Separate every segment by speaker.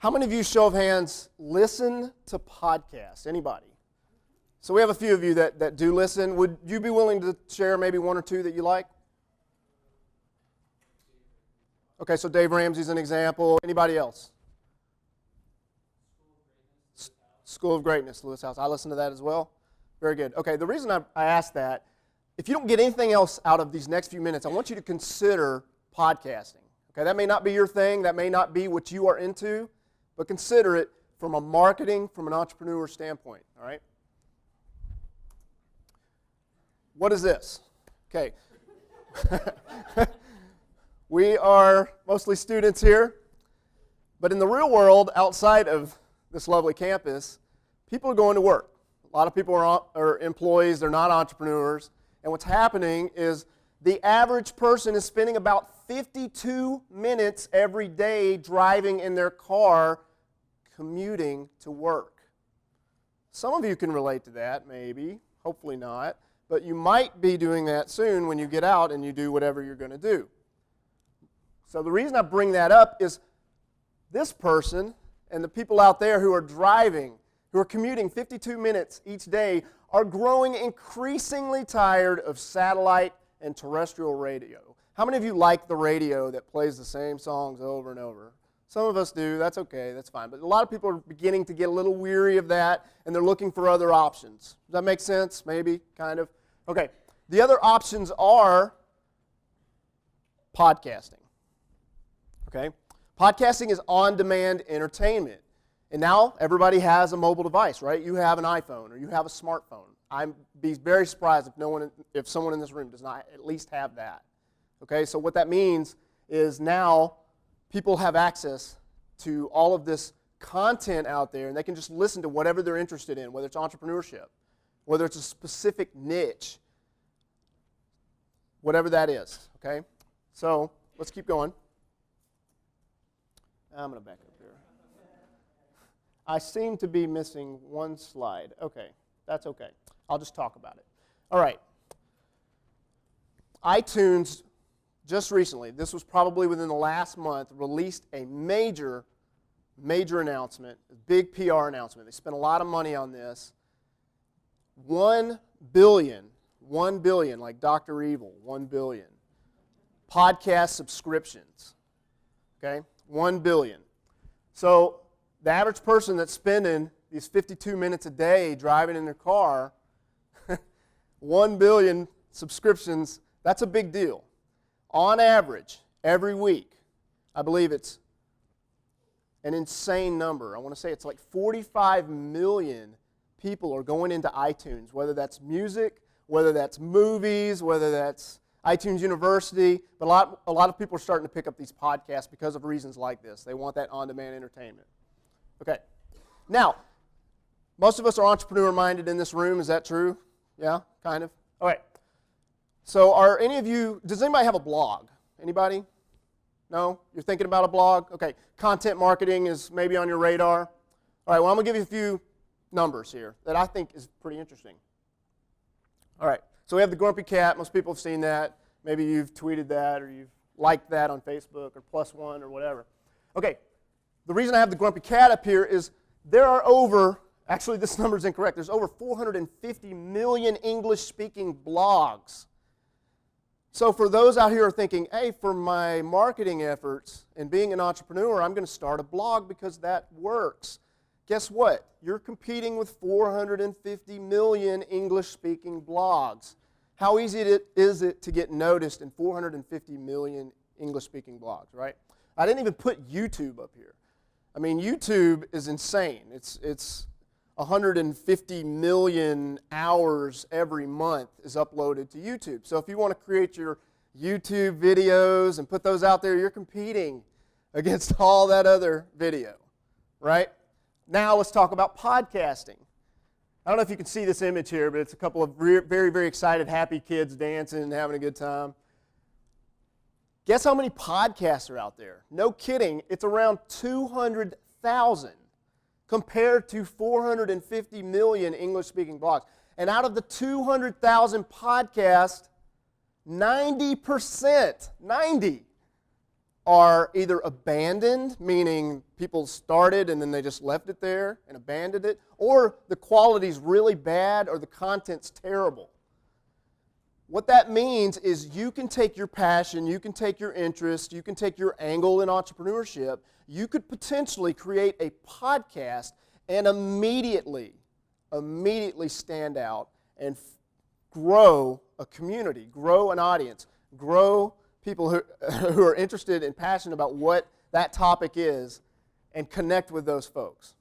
Speaker 1: How many of you, show of hands, listen to podcasts? Anybody? So we have a few of you that do listen. Would you be willing to share maybe one or two that you like? Okay, so Dave Ramsey's an example. Anybody else? School of Greatness, Lewis House. I listen to that as well. Very good. Okay, the reason I asked that, if you don't get anything else out of these next few minutes, I want you to consider podcasting. Okay, that may not be your thing, that may not be what you are into, but consider it from a marketing, from an entrepreneur standpoint, all right? What is this? Okay. We are mostly students here, but in the real world, outside of this lovely campus, people are going to work. A lot of people are employees, they're not entrepreneurs, and what's happening is the average person is spending about 52 minutes every day driving in their car, commuting to work. Some of you can relate to that, maybe, hopefully not, but you might be doing that soon when you get out and you do whatever you're going to do. So the reason I bring that up is this person and the people out there who are driving, who are commuting 52 minutes each day, are growing increasingly tired of satellite and terrestrial radio. How many of you like the radio that plays the same songs over and over? Some of us do. That's okay. That's fine. But a lot of people are beginning to get a little weary of that, and they're looking for other options. Does that make sense? Maybe? Kind of? Okay. The other options are podcasting. Okay? Podcasting is on-demand entertainment. And now everybody has a mobile device, right? You have an iPhone or you have a smartphone. I'd be very surprised if someone in this room does not at least have that. Okay? So what that means is now people have access to all of this content out there, and they can just listen to whatever they're interested in, whether it's entrepreneurship, whether it's a specific niche, whatever that is. Okay? So let's keep going. I'm going to back up here. I seem to be missing one slide. Okay, that's okay. I'll just talk about it. All right. iTunes just recently, this was probably within the last month, released a major announcement, a big PR announcement. They spent a lot of money on this. 1 billion, like Dr. Evil, 1 billion. Podcast subscriptions. Okay? 1 billion. So the average person that's spending these 52 minutes a day driving in their car, 1 billion subscriptions, that's a big deal. On average, every week, I believe it's an insane number. I want to say it's like 45 million people are going into iTunes, whether that's music, whether that's movies, whether that's iTunes University, but a lot of people are starting to pick up these podcasts because of reasons like this. They want that on-demand entertainment. Okay. Now, most of us are entrepreneur-minded in this room. Is that true? Yeah, kind of. All right. So does anybody have a blog? Anybody? No? You're thinking about a blog? Okay. Content marketing is maybe on your radar. All right, well, I'm going to give you a few numbers here that I think is pretty interesting. All right. So we have the Grumpy Cat. Most people have seen that. Maybe you've tweeted that or you've liked that on Facebook or +1 or whatever. Okay, the reason I have the Grumpy Cat up here is there are actually this number is incorrect, there's over 450 million English-speaking blogs. So for those out here who are thinking, hey, for my marketing efforts and being an entrepreneur, I'm going to start a blog because that works. Guess what? You're competing with 450 million English-speaking blogs. How easy is it to get noticed in 450 million English-speaking blogs, right? I didn't even put YouTube up here. I mean, YouTube is insane. It's 150 million hours every month is uploaded to YouTube. So if you want to create your YouTube videos and put those out there, you're competing against all that other video, right? Now let's talk about podcasting. I don't know if you can see this image here, but it's a couple of very, very excited, happy kids dancing and having a good time. Guess how many podcasts are out there? No kidding, it's around 200,000 compared to 450 million English-speaking blogs. And out of the 200,000 podcasts, 90%, are either abandoned, meaning people started and then they just left it there and abandoned it, or the quality's really bad or the content's terrible. What that means is you can take your passion, you can take your interest, you can take your angle in entrepreneurship, you could potentially create a podcast and immediately stand out and grow a community, grow an audience, grow people who are interested and passionate about what that topic is, and connect with those folks.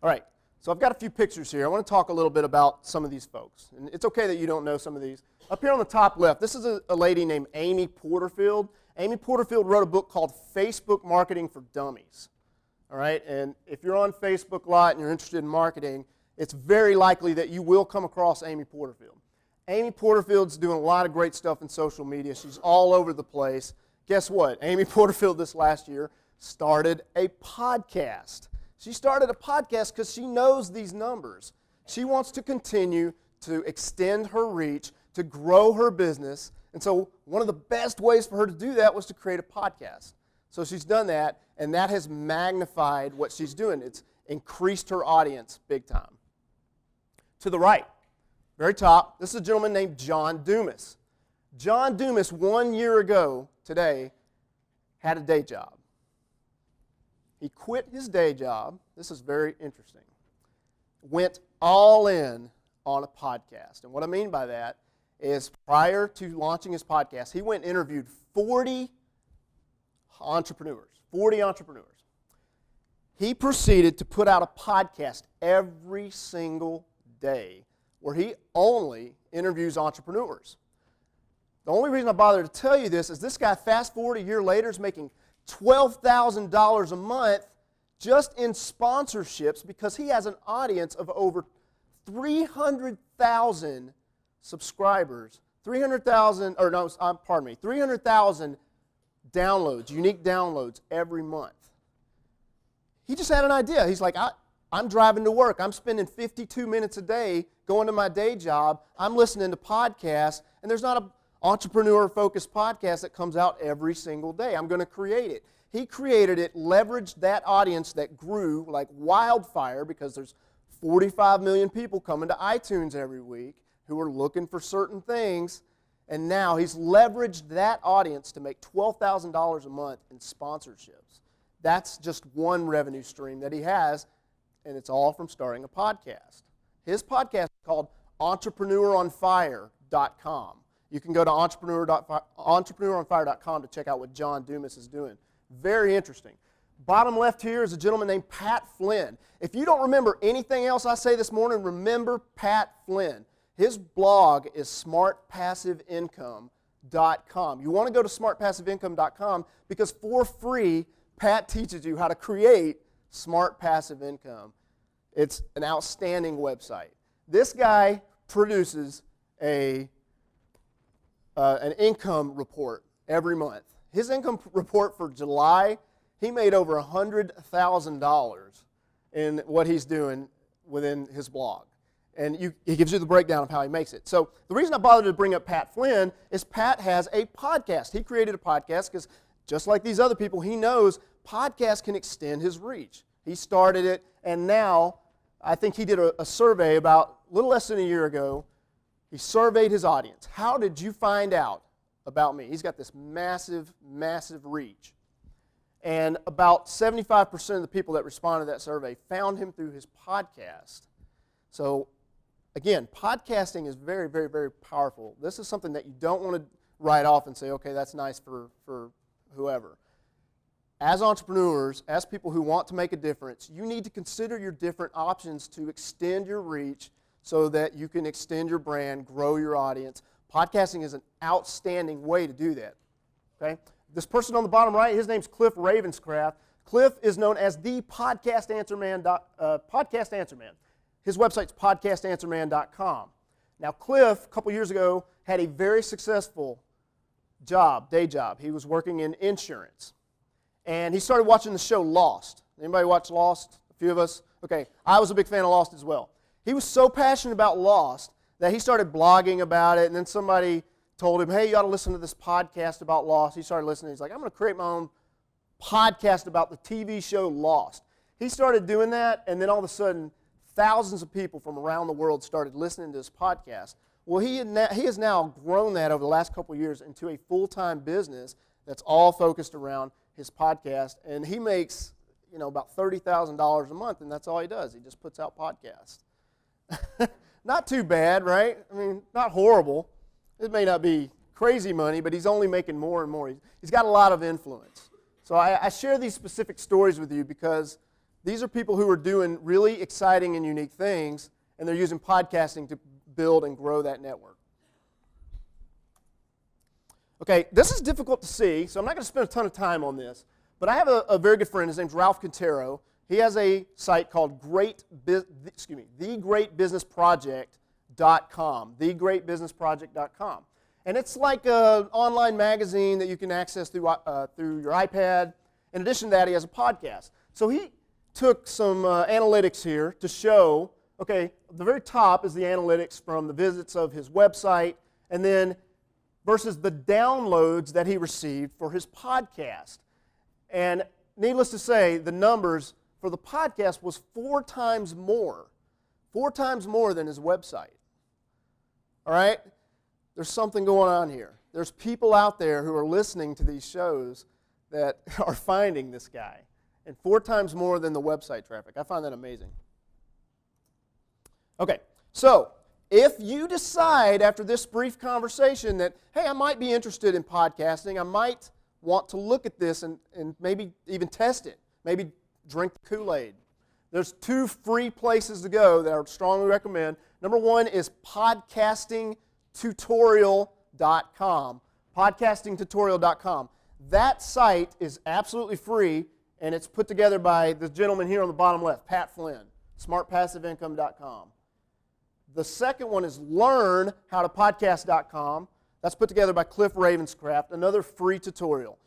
Speaker 1: All right, so I've got a few pictures here. I want to talk a little bit about some of these folks. And it's okay that you don't know some of these. Up here on the top left, this is a lady named Amy Porterfield. Amy Porterfield wrote a book called Facebook Marketing for Dummies. All right, and if you're on Facebook a lot and you're interested in marketing, it's very likely that you will come across Amy Porterfield. Amy Porterfield's doing a lot of great stuff in social media. She's all over the place. Guess what? Amy Porterfield this last year started a podcast. She started a podcast because she knows these numbers. She wants to continue to extend her reach, to grow her business. And so one of the best ways for her to do that was to create a podcast. So she's done that, and that has magnified what she's doing. It's increased her audience big time. To the right, very top, this is a gentleman named John Dumas. John Dumas, 1 year ago today, had a day job. He quit his day job. This is very interesting. Went all in on a podcast. And what I mean by that is prior to launching his podcast, he went and interviewed 40 entrepreneurs. He proceeded to put out a podcast every single day where he only interviews entrepreneurs. The only reason I bother to tell you this is this guy, fast forward a year later, is making $12,000 a month just in sponsorships because he has an audience of over 300,000 subscribers. 300,000 downloads, unique downloads every month. He just had an idea. He's like, I'm driving to work. I'm spending 52 minutes a day going to my day job. I'm listening to podcasts, and there's not an entrepreneur-focused podcast that comes out every single day. I'm going to create it. He created it, leveraged that audience that grew like wildfire because there's 45 million people coming to iTunes every week who are looking for certain things, and now he's leveraged that audience to make $12,000 a month in sponsorships. That's just one revenue stream that he has, and it's all from starting a podcast. His podcast is called EntrepreneurOnFire.com. You can go to EntrepreneurOnFire.com to check out what John Dumas is doing. Very interesting. Bottom left here is a gentleman named Pat Flynn. If you don't remember anything else I say this morning, remember Pat Flynn. His blog is smartpassiveincome.com. You want to go to smartpassiveincome.com because for free, Pat teaches you how to create smart passive income. It's an outstanding website. This guy produces an income report every month. His income report for July, he made over $100,000 in what he's doing within his blog. And he gives you the breakdown of how he makes it. So the reason I bothered to bring up Pat Flynn is Pat has a podcast. He created a podcast because just like these other people, he knows podcasts can extend his reach. He started it, and now I think he did a survey about a little less than a year ago. He surveyed his audience. How did you find out about me? He's got this massive, massive reach. And about 75% of the people that responded to that survey found him through his podcast. So again, podcasting is very, very, very powerful. This is something that you don't want to write off and say, okay, that's nice for whoever. As entrepreneurs, as people who want to make a difference, you need to consider your different options to extend your reach so that you can extend your brand, grow your audience. Podcasting is an outstanding way to do that. Okay? This person on the bottom right, his name's Cliff Ravenscraft. Cliff is known as the Podcast Answer Man. His website's podcastanswerman.com. Now, Cliff, a couple years ago, had a very successful day job. He was working in insurance. And he started watching the show Lost. Anybody watch Lost? A few of us? Okay, I was a big fan of Lost as well. He was so passionate about Lost that he started blogging about it, and then somebody told him, hey, you ought to listen to this podcast about Lost. He started listening. He's like, I'm going to create my own podcast about the TV show Lost. He started doing that, and then all of a sudden, thousands of people from around the world started listening to this podcast. Well, he has now grown that over the last couple of years into a full-time business that's all focused around his podcast, and he makes about $30,000 a month, and that's all he does. He just puts out podcasts. Not too bad, right? I mean, not horrible. It may not be crazy money, but he's only making more and more. He's got a lot of influence. So I share these specific stories with you because these are people who are doing really exciting and unique things, and they're using podcasting to build and grow that network. Okay, this is difficult to see, so I'm not going to spend a ton of time on this, but I have a very good friend. His name's Ralph Quintero. He has a site called TheGreatBusinessProject.com, TheGreatBusinessProject.com. And it's like an online magazine that you can access through your iPad. In addition to that, he has a podcast. So he took some analytics here to show, okay, the very top is the analytics from the visits of his website, and then versus the downloads that he received for his podcast. And needless to say, the numbers for the podcast was 4 times more than his website. All right? There's something going on here. There's people out there who are listening to these shows that are finding this guy, and 4 times more than the website traffic. I find that amazing. Okay, so if you decide after this brief conversation that, hey, I might be interested in podcasting, I might want to look at this and maybe even test it, maybe drink the Kool-Aid. There's 2 free places to go that I would strongly recommend. Number 1 is podcastingtutorial.com. Podcastingtutorial.com. That site is absolutely free, and it's put together by the gentleman here on the bottom left, Pat Flynn, smartpassiveincome.com. The second one is learnhowtopodcast.com. That's put together by Cliff Ravenscraft, another free tutorial.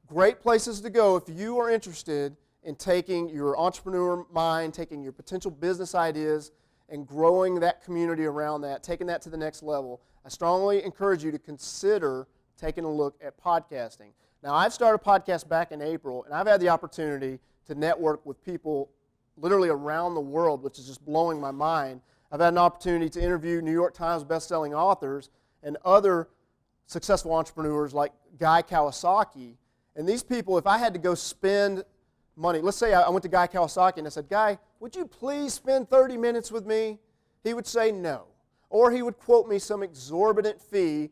Speaker 1: Great places to go if you are interested in taking your entrepreneur mind, taking your potential business ideas, and growing that community around that, taking that to the next level. I strongly encourage you to consider taking a look at podcasting. Now, I've started a podcast back in April, and I've had the opportunity to network with people literally around the world, which is just blowing my mind. I've had an opportunity to interview New York Times bestselling authors and other successful entrepreneurs like Guy Kawasaki. And these people, if I had to go spend money, let's say I went to Guy Kawasaki and I said, Guy, would you please spend 30 minutes with me? He would say no. Or he would quote me some exorbitant fee,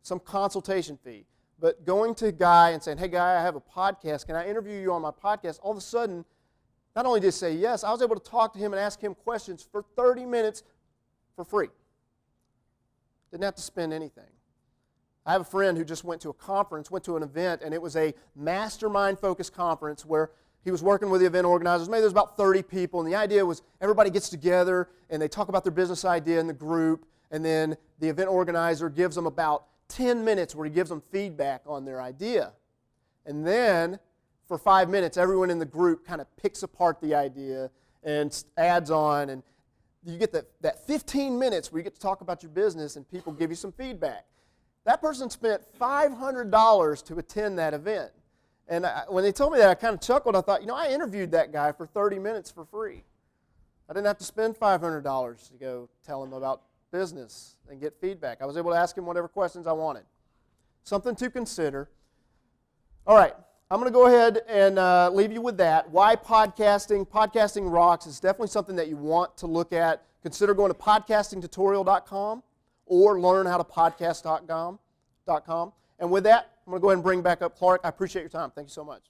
Speaker 1: some consultation fee. But going to Guy and saying, hey, Guy, I have a podcast. Can I interview you on my podcast? All of a sudden, not only did he say yes, I was able to talk to him and ask him questions for 30 minutes for free. Didn't have to spend anything. I have a friend who just went to a conference, went to an event, and it was a mastermind-focused conference where he was working with the event organizers. Maybe there's about 30 people, and the idea was everybody gets together, and they talk about their business idea in the group, and then the event organizer gives them about 10 minutes where he gives them feedback on their idea. And then, for 5 minutes, everyone in the group kind of picks apart the idea and adds on, and you get that 15 minutes where you get to talk about your business and people give you some feedback. That person spent $500 to attend that event. And when they told me that, I kind of chuckled. I thought, I interviewed that guy for 30 minutes for free. I didn't have to spend $500 to go tell him about business and get feedback. I was able to ask him whatever questions I wanted. Something to consider. All right, I'm going to go ahead and leave you with that. Why podcasting? Podcasting rocks. It's definitely something that you want to look at. Consider going to podcastingtutorial.com or learnhowtopodcast.com. And with that, I'm going to go ahead and bring back up Clark. I appreciate your time. Thank you so much.